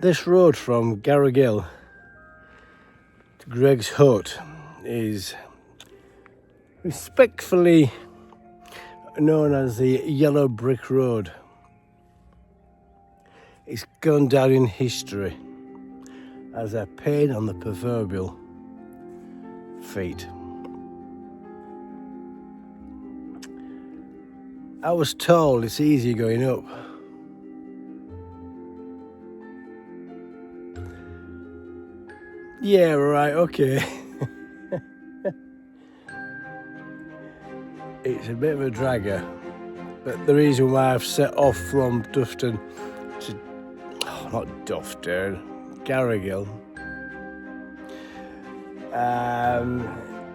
This road from Garrigill to Greg's Hut is respectfully known as the Yellow Brick Road. It's gone down in history as a pain on the proverbial feet. I was told it's easy going up. Yeah, right, okay. It's a bit of a dragger, but the reason why I've set off from Dufton to, not Dufton, Garrigill,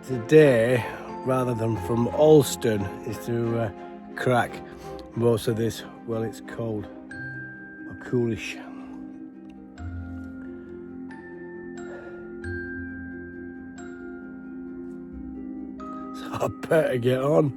today, rather than from Alston, is to crack most of this, well, it's cold or coolish. So I better get on.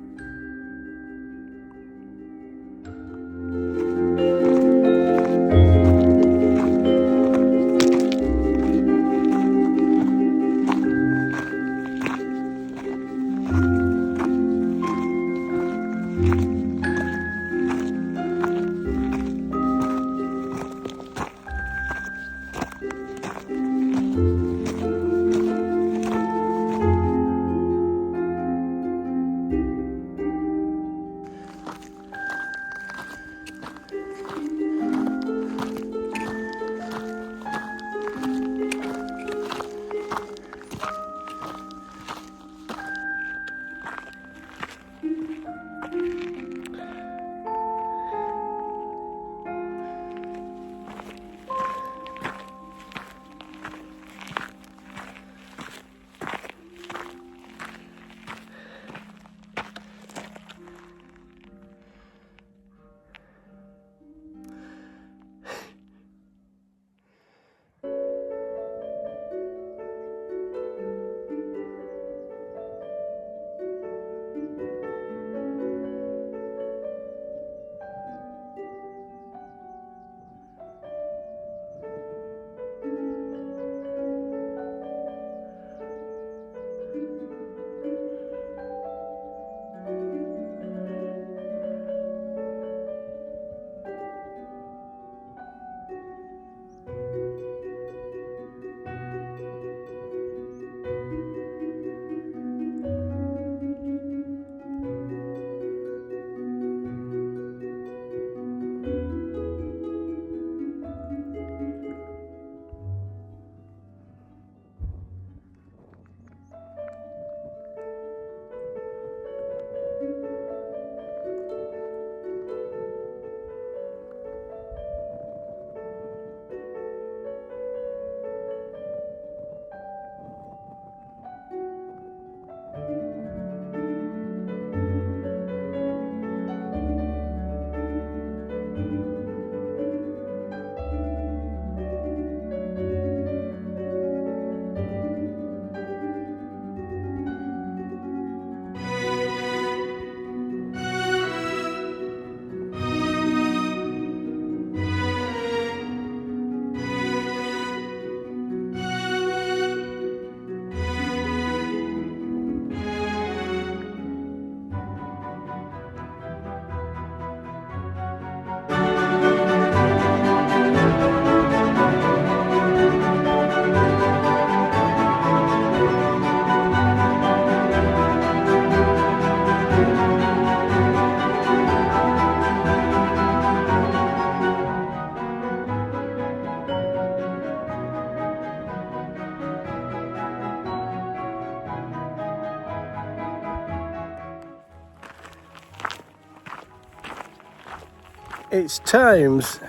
It's times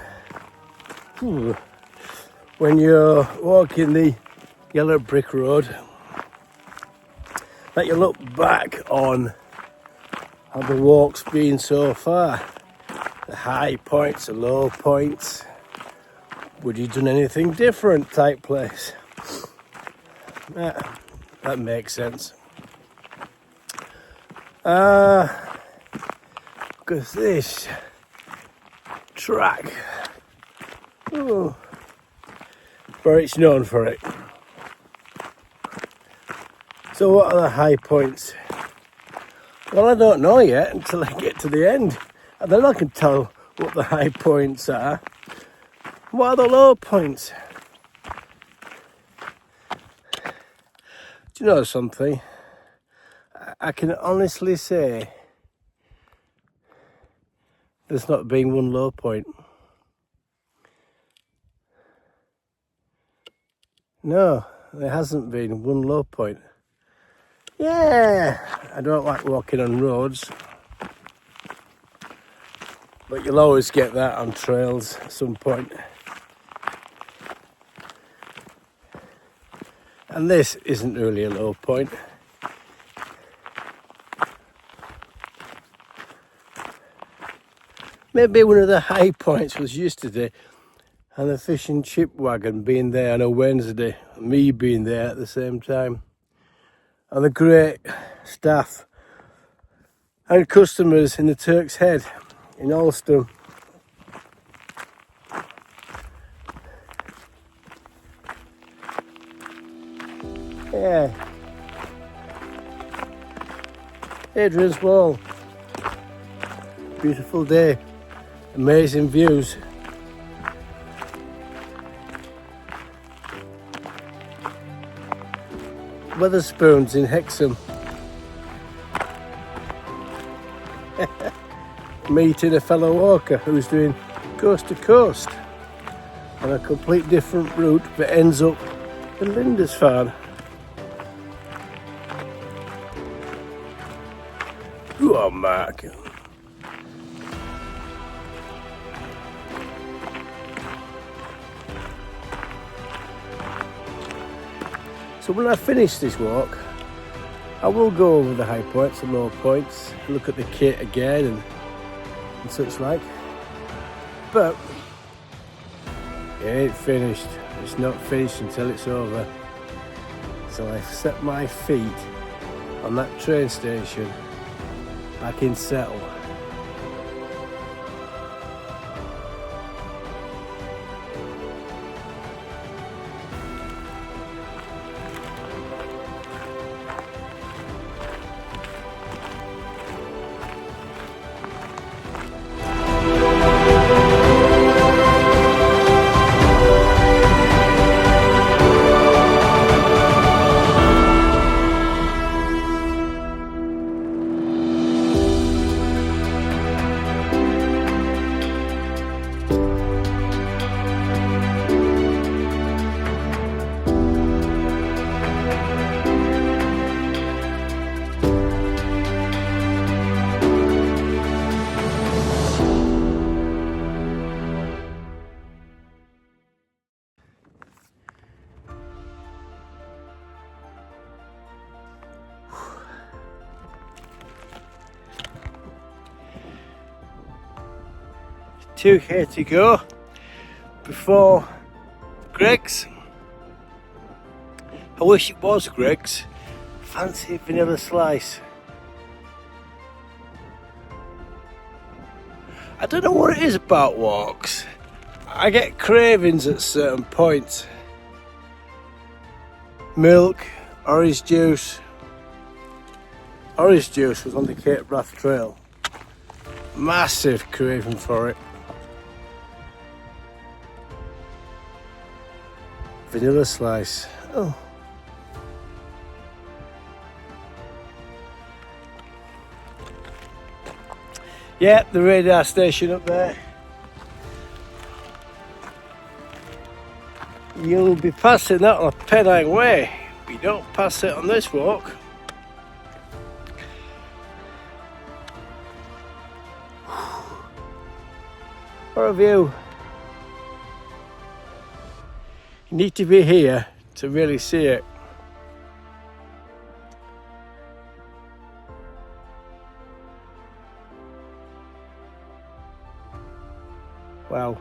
when you're walking the Yellow Brick Road that you look back on how the walk's been so far. The high points, the low points. Would you done anything different type place? That makes sense. Because this track, but it's known for it. So what are the high points? Well, I don't know yet until I get to the end, and then I can tell what the high points are. What are the low points? Do you know something? I can honestly say there's not been one low point. No, there hasn't been one low point. Yeah, I don't like walking on roads, but you'll always get that on trails at some point. And this isn't really a low point. Maybe one of the high points was yesterday, and the fish and chip wagon being there on a Wednesday, me being there at the same time, and the great staff and customers in the Turk's Head in Alston. Yeah. Adrian's Wall. Beautiful day. Amazing views. Weatherspoons in Hexham. Meeting a fellow walker who's doing coast to coast on a complete different route that ends up in Lindisfarne. Go on, Mark. So when I finish this walk, I will go over the high points and low points, look at the kit again and such like. But it ain't finished. It's not finished until it's over. So I've set my feet on that train station back in Settle. $2K to go before Greg's. I wish it was Greg's. Fancy vanilla slice. I don't know what it is about walks. I get cravings at certain points. Milk, orange juice. Orange juice was on the Cape Wrath Trail. Massive craving for it. Vanilla slice. Oh. Yeah, the radar station up there. You'll be passing that on a Pennine Way, but you don't pass it on this walk. What a view. You need to be here to really see it. Wow.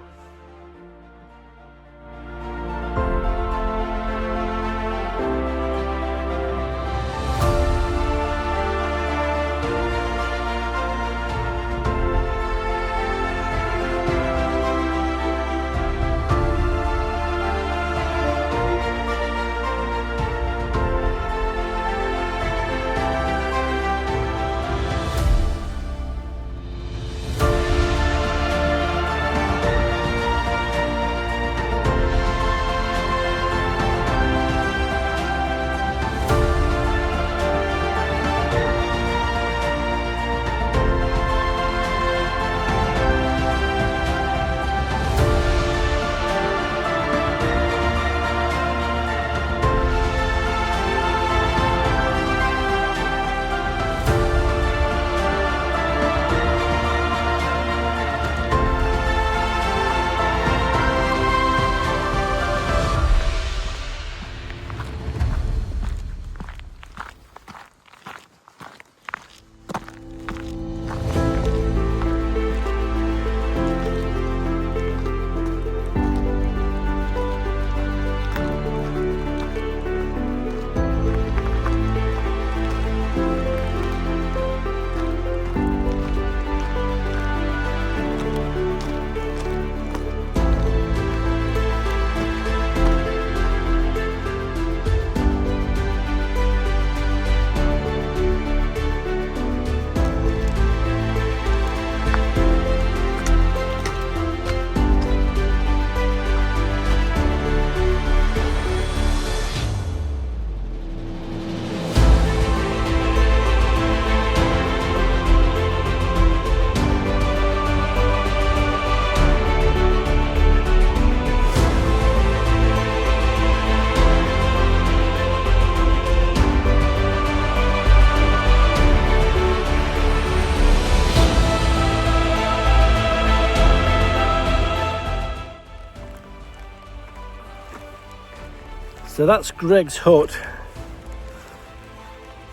So that's Greg's hut.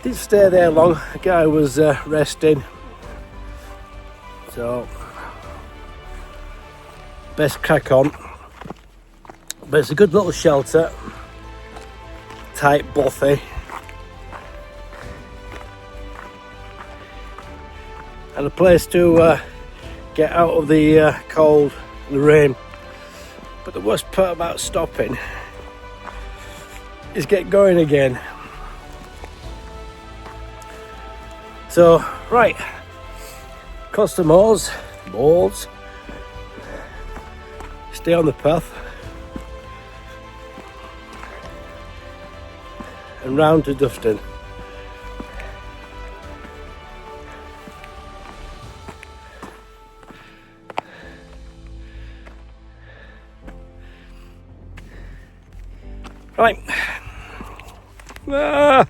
Didn't stay there long. The guy was resting. So best crack on. But it's a good little shelter. Tight bothy. And a place to get out of the cold, the rain. But the worst part about stopping is get going again. So, right, across the moors, stay on the path, and round to Dufton. Right. Ah.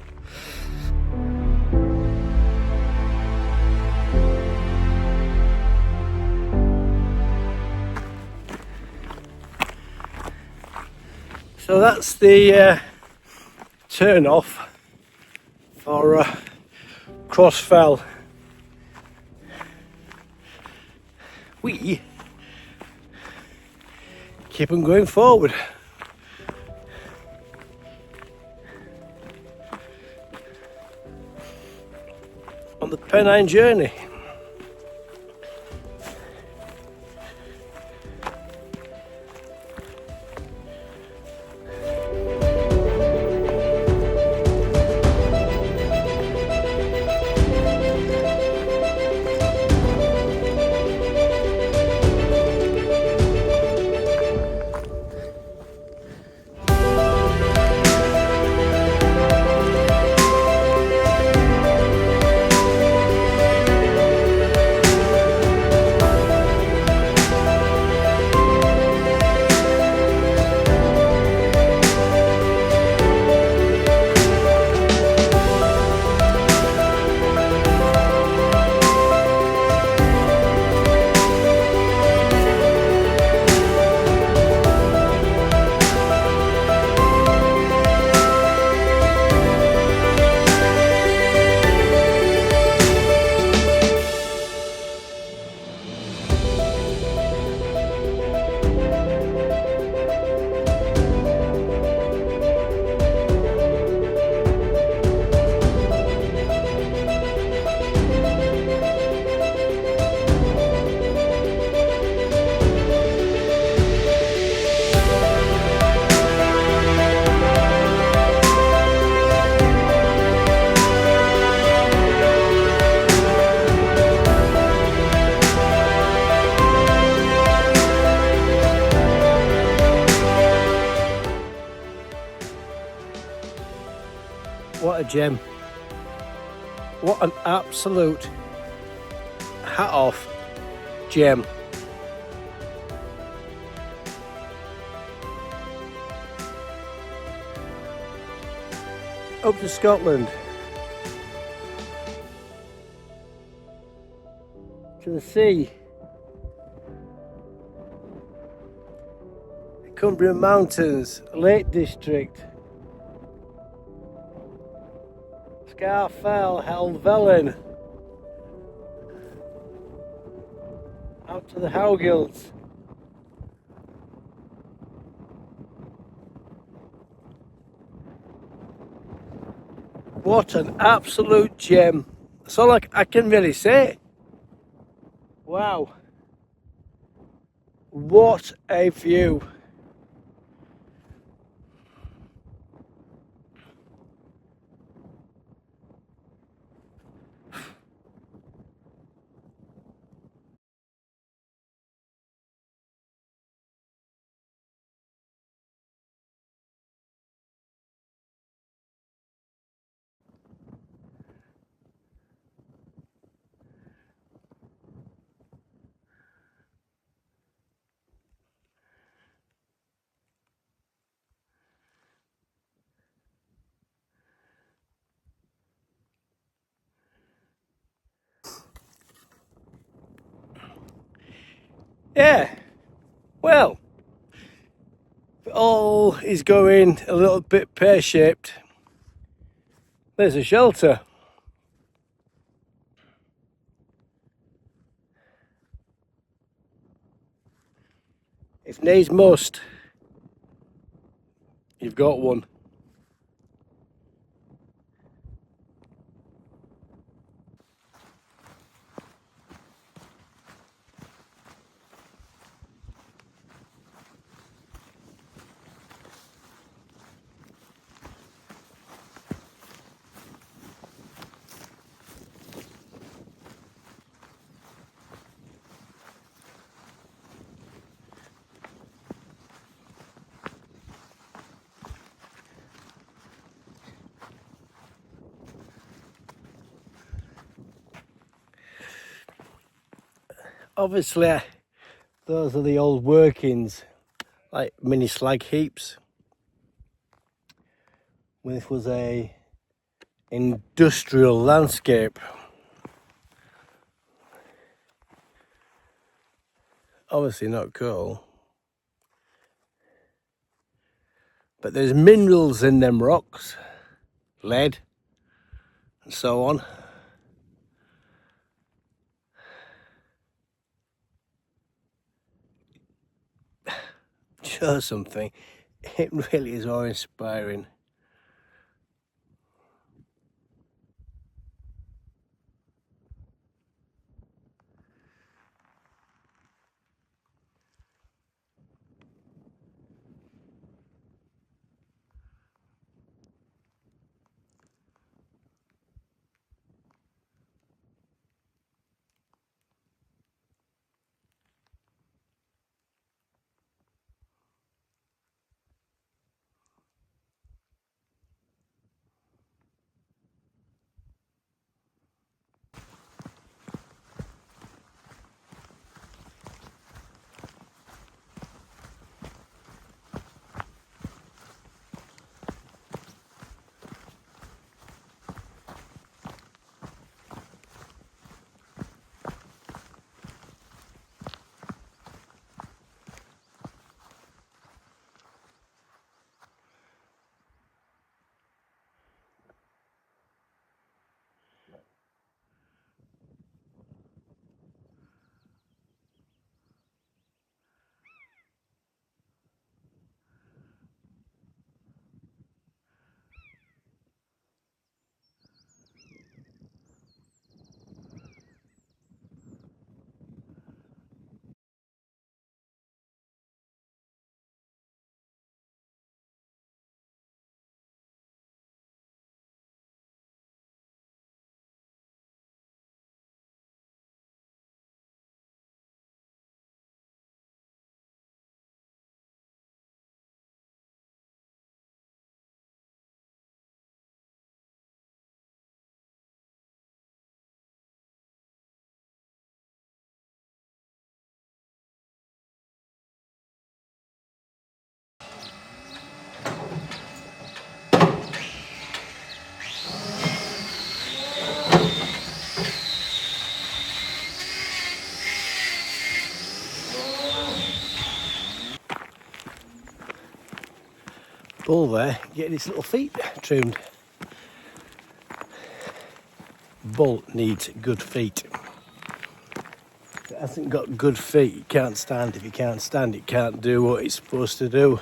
So that's the turn off for Crossfell. We keep on going forward. On the Pennine Journey. What a gem. What an absolute hat off gem. Up to Scotland. To the sea. The Cumbrian Mountains, Lake District. Scafell, Helvellyn, out to the Howgills. What an absolute gem. That's all I can really say. Wow. What a view. Yeah, well, All is going a little bit pear-shaped. There's a shelter. If needs must, you've got one. Obviously, those are the old workings, like mini slag heaps. This was a industrial landscape. Obviously not coal. But there's minerals in them rocks, lead and so on. Show something. It really is awe-inspiring. Bull there getting his little feet trimmed. Bull needs good feet. If it hasn't got good feet, it can't stand. If it can't stand, it can't do what it's supposed to do.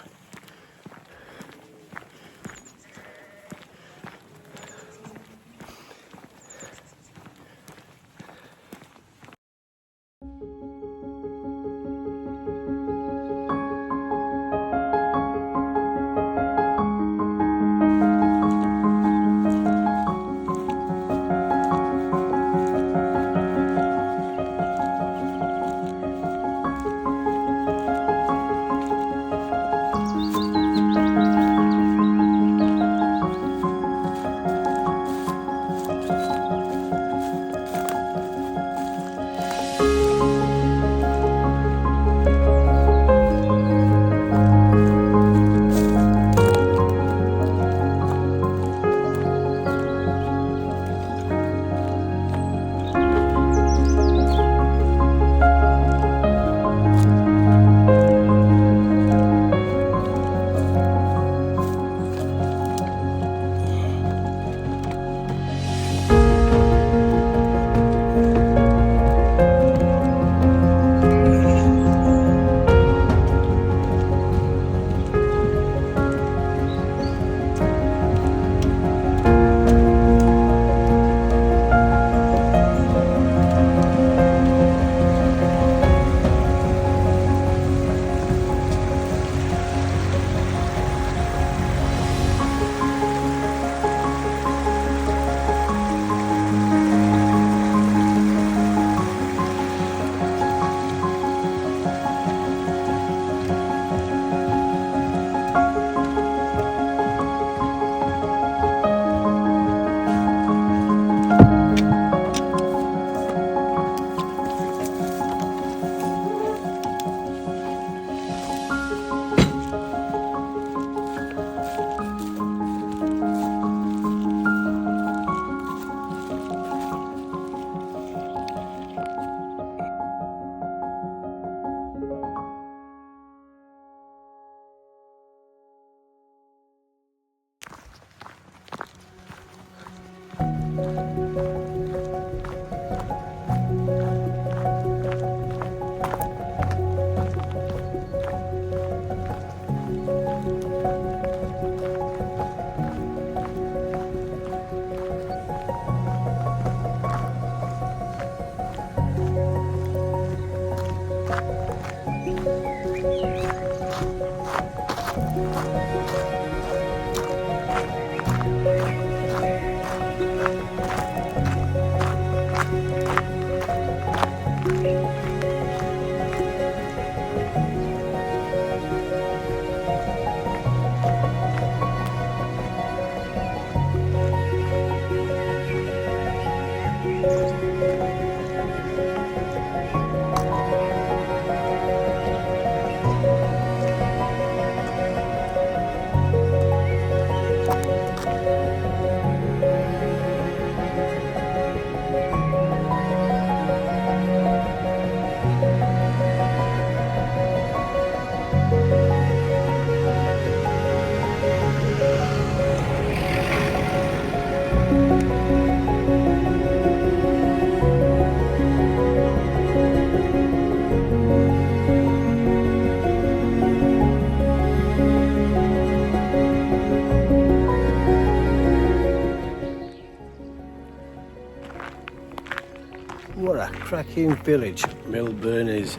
What a cracking village Milburn is.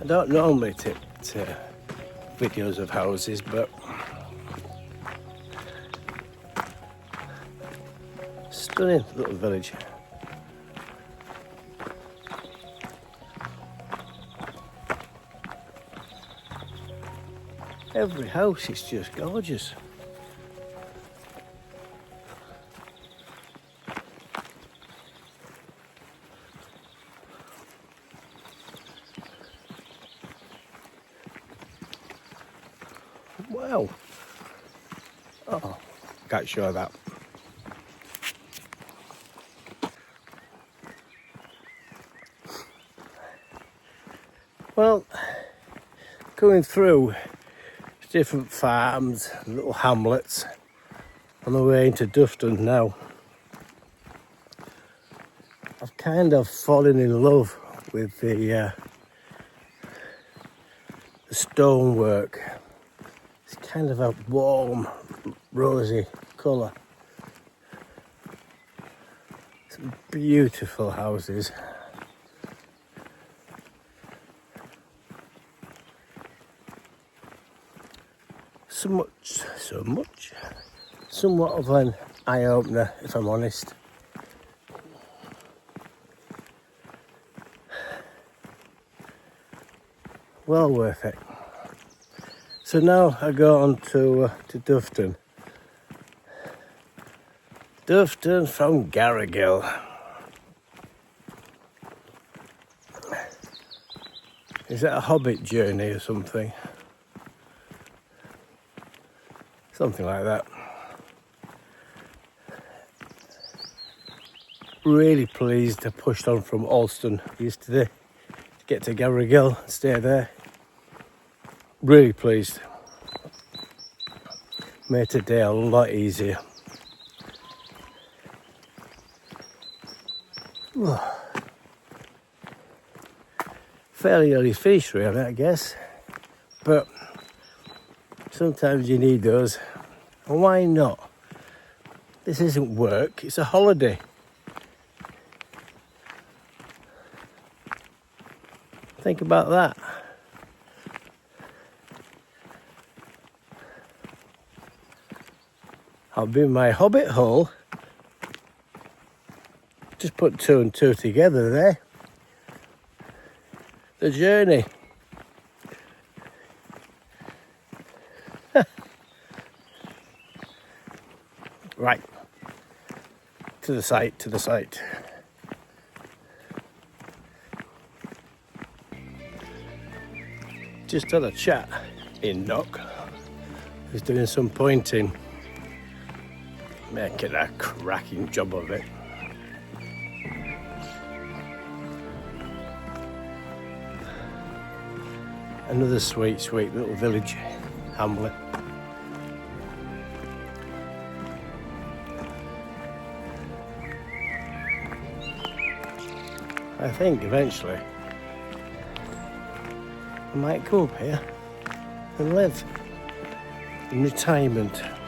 I don't normally take videos of houses, but stunning little village. Every house is just gorgeous. Wow. Oh, can't show that. Well, going through different farms, little hamlets on the way into Dufton now. I've kind of fallen in love with the stonework. It's kind of a warm, rosy colour. Some beautiful houses. Somewhat of an eye-opener, if I'm honest. Well worth it. So now I go on to Dufton. Dufton from Garrigill. Is that a Hobbit journey or something? Something like that. Really pleased I pushed on from Alston yesterday to get to Garrigill and stay there. Really pleased. Made today a lot easier. Fairly early finish really, I guess. But sometimes you need those. And why not? This isn't work, it's a holiday. Think about that. I'll be in my hobbit hole. Just put two and two together there. The journey. Right. To the site. Just had a chat in Knock. He's doing some pointing. Making a cracking job of it. Another sweet little village hamlet. I think eventually I might come up here and live. in retirement.